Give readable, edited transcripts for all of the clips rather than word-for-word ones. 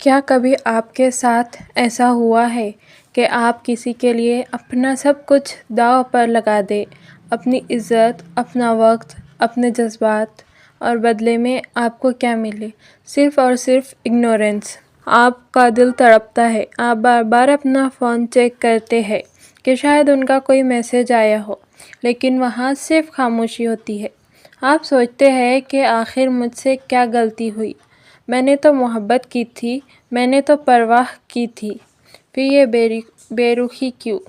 کیا کبھی آپ کے ساتھ ایسا ہوا ہے کہ آپ کسی کے لیے اپنا سب کچھ داؤ پر لگا دیں، اپنی عزت، اپنا وقت، اپنے جذبات، اور بدلے میں آپ کو کیا ملے؟ صرف اور صرف اگنورینس۔ آپ کا دل تڑپتا ہے، آپ بار بار اپنا فون چیک کرتے ہیں کہ شاید ان کا کوئی میسج آیا ہو، لیکن وہاں صرف خاموشی ہوتی ہے۔ آپ سوچتے ہیں کہ آخر مجھ سے کیا غلطی ہوئی؟ میں نے تو محبت کی تھی، میں نے تو پرواہ کی تھی، پھر یہ بے رخی کیوں؟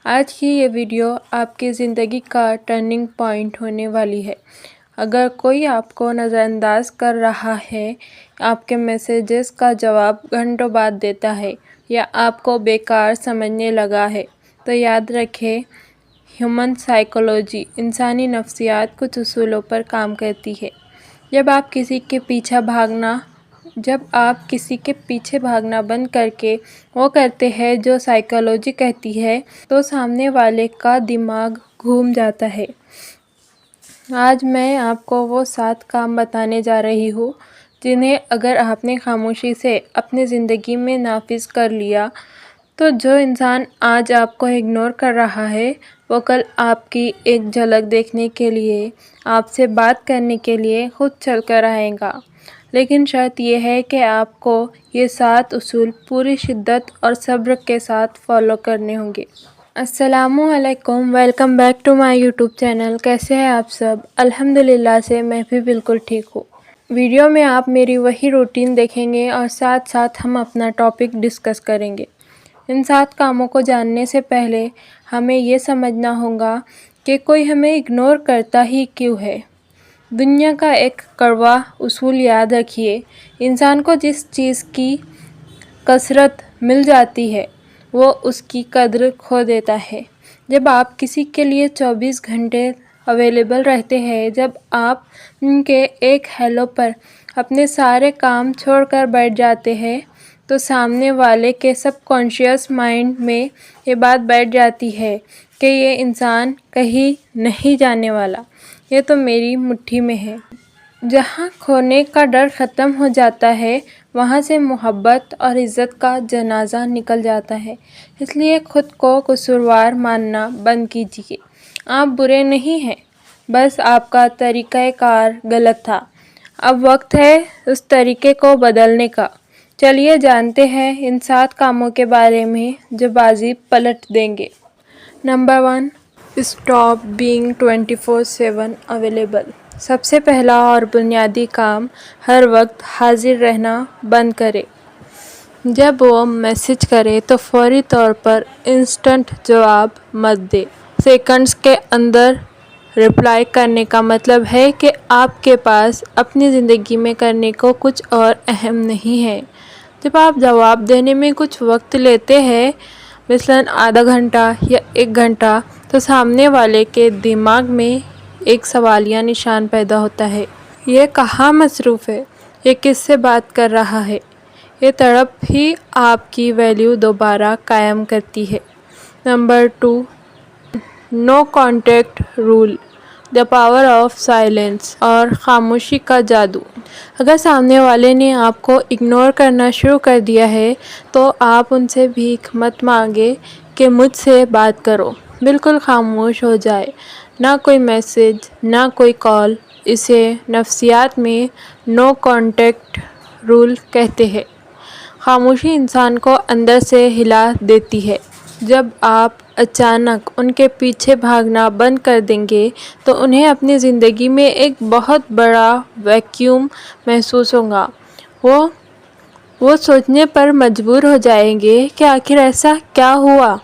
آج کی یہ ویڈیو آپ کی زندگی کا ٹرننگ پوائنٹ ہونے والی ہے۔ اگر کوئی آپ کو نظر انداز کر رہا ہے، آپ کے میسیجز کا جواب گھنٹوں بعد دیتا ہے، یا آپ کو بیکار سمجھنے لگا ہے، تو یاد رکھیں، ہیومن سائیکولوجی، انسانی نفسیات کچھ اصولوں پر کام کرتی ہے۔ جب آپ کسی کے پیچھے بھاگنا بند کر کے وہ کرتے ہیں جو سائیکالوجی کہتی ہے، تو سامنے والے کا دماغ گھوم جاتا ہے۔ آج میں آپ کو وہ 7 کام بتانے جا رہی ہوں جنہیں اگر آپ نے خاموشی سے اپنی زندگی میں نافذ کر لیا، تو جو انسان آج آپ کو اگنور کر رہا ہے، وہ کل آپ کی ایک جھلک دیکھنے کے لیے، آپ سے بات کرنے کے لیے خود چل کر آئے گا۔ لیکن شرط یہ ہے کہ آپ کو یہ 7 اصول پوری شدت اور صبر کے ساتھ فالو کرنے ہوں گے۔ السلام علیکم، welcome back to my YouTube channel. کیسے ہیں آپ سب؟ الحمدللہ سے میں بھی بالکل ٹھیک ہوں۔ ویڈیو میں آپ میری وہی روٹین دیکھیں گے اور ساتھ ساتھ ہم اپنا ٹاپک ڈسکس کریں گے۔ ان 7 کاموں کو جاننے سے پہلے ہمیں یہ سمجھنا ہوگا کہ کوئی ہمیں اگنور کرتا ہی کیوں ہے۔ دنیا کا ایک کڑوا اصول یاد رکھیے، انسان کو جس چیز کی کثرت مل جاتی ہے، وہ اس کی قدر کھو دیتا ہے۔ جب آپ کسی کے لیے 24 گھنٹے اویلیبل رہتے ہیں، جب آپ ان کے ایک ہیلو پر اپنے سارے کام چھوڑ کر بیٹھ جاتے ہیں، تو سامنے والے کے سب کانشیس مائنڈ میں یہ بات بیٹھ جاتی ہے کہ یہ انسان کہیں نہیں جانے والا، یہ تو میری مٹھی میں ہے۔ جہاں کھونے کا ڈر ختم ہو جاتا ہے، وہاں سے محبت اور عزت کا جنازہ نکل جاتا ہے۔ اس لیے خود کو قصوروار ماننا بند کیجیے۔ آپ برے نہیں ہیں، بس آپ کا طریقہ کار غلط تھا۔ اب وقت ہے اس طریقے کو بدلنے کا۔ چلیے جانتے ہیں ان 7 کاموں کے بارے میں جو بازی پلٹ دیں گے۔ Number 1، stop being 24/7 available. سب سے پہلا اور بنیادی کام، ہر وقت حاضر رہنا بند کریں۔ جب وہ میسج کرے تو فوری طور پر انسٹنٹ جواب مت دیں۔ سیکنڈز کے اندر رپلائی کرنے کا مطلب ہے کہ آپ کے پاس اپنی زندگی میں کرنے کو کچھ اور اہم نہیں ہے۔ جب آپ جواب دینے میں کچھ وقت لیتے ہیں، مثلاً آدھا گھنٹہ یا 1 گھنٹہ، تو سامنے والے کے دماغ میں ایک سوالیہ نشان پیدا ہوتا ہے۔ یہ کہاں مصروف ہے؟ یہ کس سے بات کر رہا ہے؟ یہ تڑپ ہی آپ کی ویلیو دوبارہ قائم کرتی ہے۔ Number 2، no contact rule, the power of silence, اور خاموشی کا جادو۔ اگر سامنے والے نے آپ کو اگنور کرنا شروع کر دیا ہے، تو آپ ان سے بھیک مت مانگیں کہ مجھ سے بات کرو۔ بالکل خاموش ہو جائے، نہ کوئی میسج، نہ کوئی کال۔ اسے نفسیات میں نو کانٹیکٹ رول کہتے ہیں۔ خاموشی انسان کو اندر سے ہلا دیتی ہے۔ جب آپ اچانک ان کے پیچھے بھاگنا بند کر دیں گے، تو انہیں اپنی زندگی میں ایک بہت بڑا ویکیوم محسوس ہوگا۔ وہ سوچنے پر مجبور ہو جائیں گے کہ آخر ایسا کیا ہوا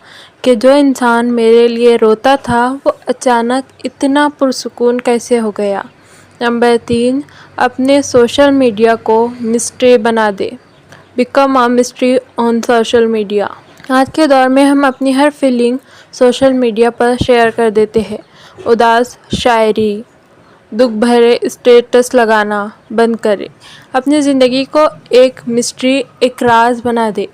کہ جو انسان میرے لیے روتا تھا، وہ اچانک اتنا پرسکون کیسے ہو گیا۔ نمبر 3، اپنے سوشل میڈیا کو مسٹری بنا دے۔ Become a mystery on social media. آج کے دور میں ہم اپنی ہر فیلنگ سوشل میڈیا پر شیئر کر دیتے ہیں۔ اداس شاعری، دکھ بھرے اسٹیٹس لگانا بند کریں۔ اپنی زندگی کو ایک مسٹری، ایک راز بنا دیں۔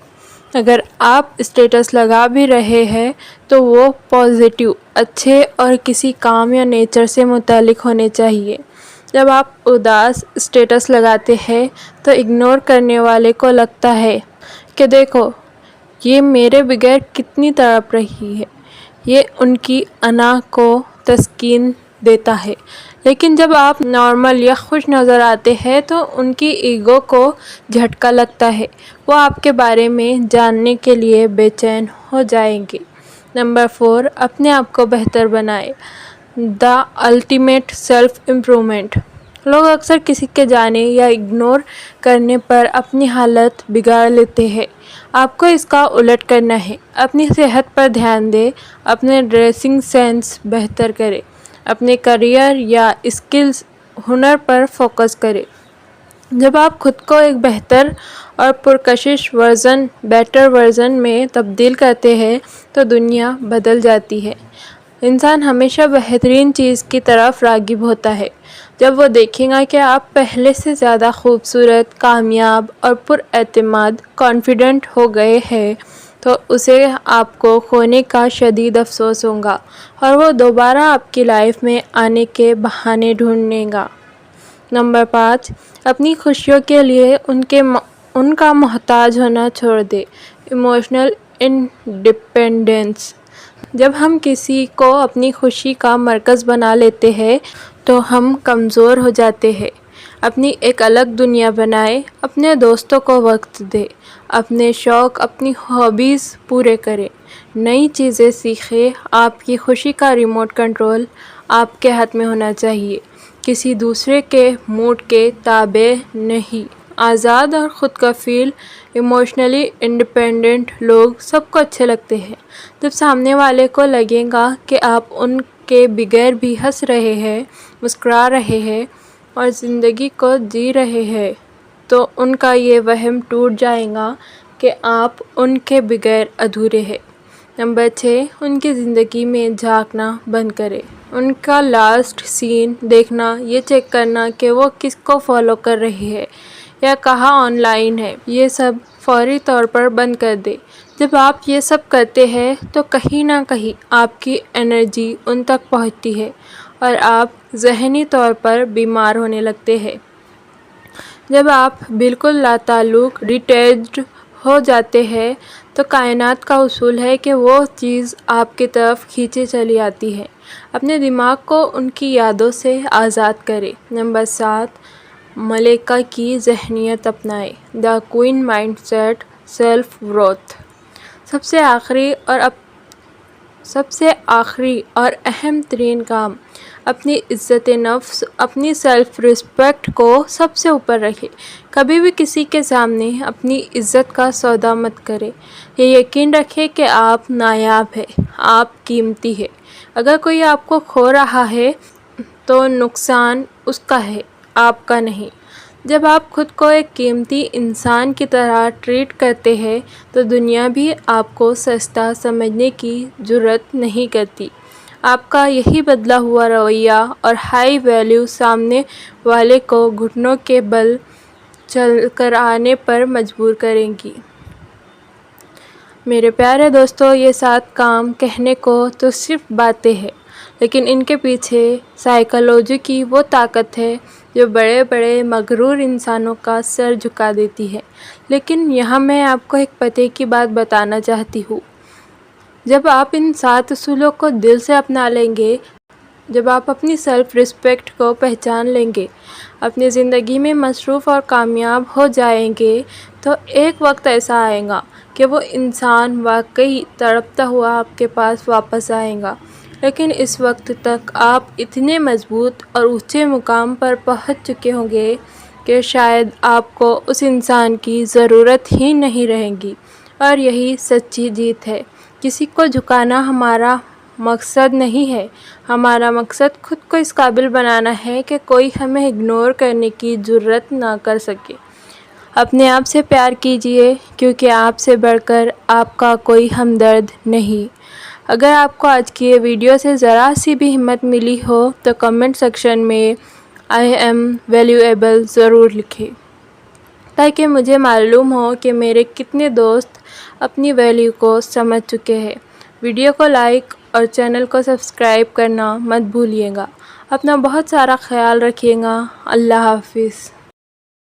اگر آپ اسٹیٹس لگا بھی رہے ہیں، تو وہ پازیٹیو، اچھے اور کسی کام یا نیچر سے متعلق ہونے چاہیے۔ جب آپ اداس اسٹیٹس لگاتے ہیں تو اگنور کرنے والے کو لگتا ہے کہ دیکھو یہ میرے بغیر کتنی تڑپ رہی ہے، یہ ان کی انا کو تسکین دیتا ہے۔ لیکن جب آپ نارمل یا خوش نظر آتے ہیں تو ان کی ایگو کو جھٹکا لگتا ہے، وہ آپ کے بارے میں جاننے کے لیے بے چین ہو جائیں گے۔ نمبر 4، اپنے آپ کو بہتر بنائیں۔ The ultimate self improvement. لوگ اکثر کسی کے جانے یا اگنور کرنے پر اپنی حالت بگاڑ لیتے ہیں۔ آپ کو اس کا الٹ کرنا ہے۔ اپنی صحت پر دھیان دیں، اپنے ڈریسنگ سینس بہتر کریں، اپنے کیریئر یا اسکلز ہنر پر فوکس کریں۔ جب آپ خود کو ایک بہتر اور پرکشش بیٹر ورژن میں تبدیل کرتے ہیں تو دنیا بدل جاتی ہے۔ انسان ہمیشہ بہترین چیز کی طرف راغب ہوتا ہے۔ جب وہ دیکھے گا کہ آپ پہلے سے زیادہ خوبصورت، کامیاب اور پر اعتماد کانفیڈنٹ ہو گئے ہیں تو اسے آپ کو کھونے کا شدید افسوس ہوگا اور وہ دوبارہ آپ کی لائف میں آنے کے بہانے ڈھونڈے گا۔ نمبر 5، اپنی خوشیوں کے لیے ان کا محتاج ہونا چھوڑ دیں۔ Emotional independence. جب ہم کسی کو اپنی خوشی کا مرکز بنا لیتے ہیں تو ہم کمزور ہو جاتے ہیں۔ اپنی ایک الگ دنیا بنائیں، اپنے دوستوں کو وقت دیں، اپنے شوق، اپنی ہابیز پورے کریں، نئی چیزیں سیکھیں۔ آپ کی خوشی کا ریموٹ کنٹرول آپ کے ہاتھ میں ہونا چاہیے، کسی دوسرے کے موڈ کے تابع نہیں۔ آزاد اور خود کفیل ایموشنلی انڈیپینڈنٹ لوگ سب کو اچھے لگتے ہیں۔ جب سامنے والے کو لگے گا کہ آپ ان کے بغیر بھی ہنس رہے ہیں، مسکرا رہے ہیں اور زندگی کو جی رہے ہیں تو ان کا یہ وہم ٹوٹ جائے گا کہ آپ ان کے بغیر ادھورے ہیں۔ نمبر 6، ان کی زندگی میں جھانکنا بند کریں۔ ان کا لاسٹ سین دیکھنا، یہ چیک کرنا کہ وہ کس کو فالو کر رہے ہیں یا کہاں آن لائن ہے، یہ سب فوری طور پر بند کر دیں۔ جب آپ یہ سب کرتے ہیں تو کہیں نہ کہیں آپ کی انرجی ان تک پہنچتی ہے اور آپ ذہنی طور پر بیمار ہونے لگتے ہیں۔ جب آپ بالکل لاتعلق ڈیٹیچڈ ہو جاتے ہیں تو کائنات کا اصول ہے کہ وہ چیز آپ کی طرف کھینچے چلی آتی ہے۔ اپنے دماغ کو ان کی یادوں سے آزاد کریں۔ نمبر 7، ملکہ کی ذہنیت اپنائیں۔ The queen mindset, self growth. سب سے آخری اور اہم ترین کام، اپنی عزت نفس، اپنی سیلف ریسپیکٹ کو سب سے اوپر رکھیں۔ کبھی بھی کسی کے سامنے اپنی عزت کا سودا مت کریں۔ یہ یقین رکھیں کہ آپ نایاب ہیں، آپ قیمتی ہیں۔ اگر کوئی آپ کو کھو رہا ہے تو نقصان اس کا ہے، آپ کا نہیں۔ جب آپ خود کو ایک قیمتی انسان کی طرح ٹریٹ کرتے ہیں تو دنیا بھی آپ کو سستا سمجھنے کی جرات نہیں کرتی۔ آپ کا یہی بدلا ہوا رویہ اور ہائی ویلیو سامنے والے کو گھٹنوں کے بل چل کر آنے پر مجبور کریں گی۔ میرے پیارے دوستو، یہ 7 کام کہنے کو تو صرف باتیں ہیں، لیکن ان کے پیچھے سائیکالوجی کی وہ طاقت ہے جو بڑے بڑے مغرور انسانوں کا سر جھکا دیتی ہے۔ لیکن یہاں میں آپ کو ایک پتے کی بات بتانا چاہتی ہوں۔ جب آپ ان 7 اصولوں کو دل سے اپنا لیں گے، جب آپ اپنی سیلف ریسپیکٹ کو پہچان لیں گے، اپنی زندگی میں مصروف اور کامیاب ہو جائیں گے تو ایک وقت ایسا آئے گا کہ وہ انسان واقعی تڑپتا ہوا آپ کے پاس واپس آئے گا۔ لیکن اس وقت تک آپ اتنے مضبوط اور اونچے مقام پر پہنچ چکے ہوں گے کہ شاید آپ کو اس انسان کی ضرورت ہی نہیں رہے گی، اور یہی سچی جیت ہے۔ کسی کو جھکانا ہمارا مقصد نہیں ہے، ہمارا مقصد خود کو اس قابل بنانا ہے کہ کوئی ہمیں اگنور کرنے کی جرات نہ کر سکے۔ اپنے آپ سے پیار کیجیے، کیونکہ آپ سے بڑھ کر آپ کا کوئی ہمدرد نہیں۔ اگر آپ کو آج کی یہ ویڈیو سے ذرا سی بھی ہمت ملی ہو تو کمنٹ سیکشن میں I am valuable ضرور لکھیں، تاکہ مجھے معلوم ہو کہ میرے کتنے دوست اپنی ویلیو کو سمجھ چکے ہیں۔ ویڈیو کو لائک اور چینل کو سبسکرائب کرنا مت بھولیے گا، اپنا بہت سارا خیال رکھیے گا۔ اللہ حافظ۔